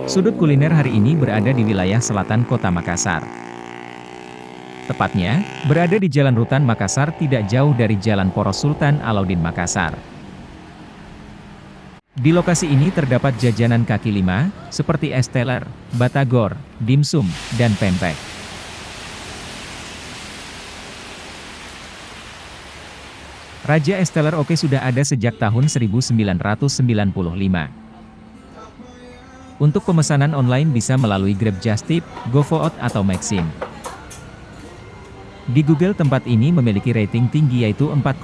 Sudut kuliner hari ini berada di wilayah selatan kota Makassar. Tepatnya, berada di Jalan Rutan Makassar tidak jauh dari Jalan Poros Sultan Alauddin Makassar. Di lokasi ini terdapat jajanan kaki lima, seperti es teler, batagor, dimsum, dan pempek. Raja es teler oke sudah ada sejak tahun 1995. Untuk pemesanan online bisa melalui Grab Just Tip, GoFood atau Maxim. Di Google tempat ini memiliki rating tinggi yaitu 4,6.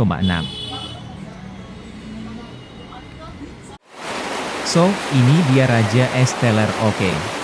So, ini dia Raja Es Teler Oke.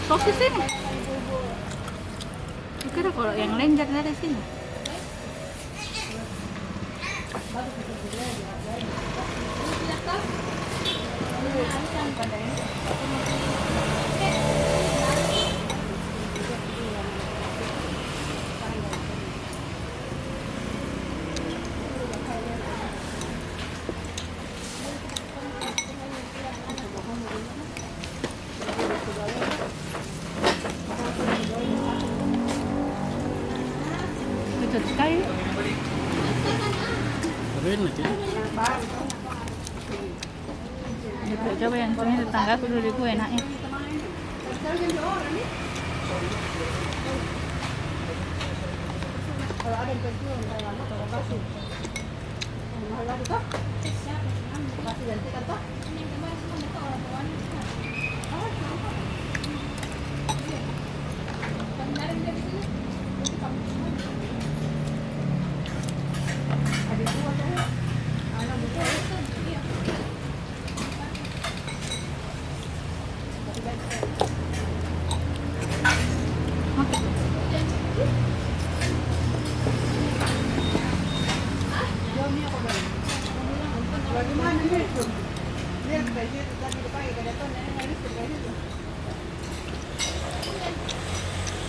Sosis ini. Kira kalau yang lain dari sini. Kecil sekali. Coba yang punya tetangga aku dulu gue enaknya. Kalau ada yang penjual kayak lokasi. Mahal lagi toh? Lokasi ganti kan toh? Bagaimana nih itu? Dia baju tadi dipakai ke depan ini sebenarnya itu.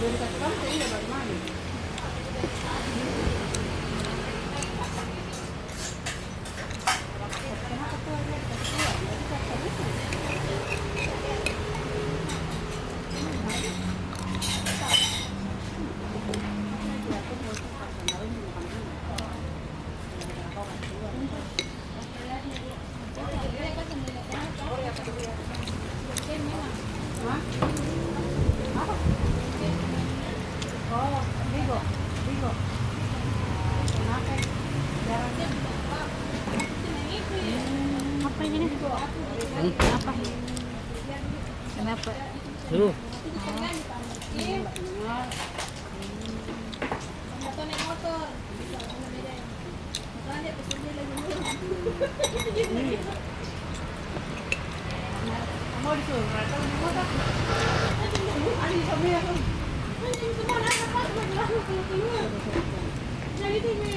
Jadi kata kamu ini bagaimana? Oh, Bigo. Kenapa? Apa ini? Apa? Kenapa? Dulu. Mau disuruh mereka di motor. Ani sama aku. Semua nak apa keluar. Jadi ini.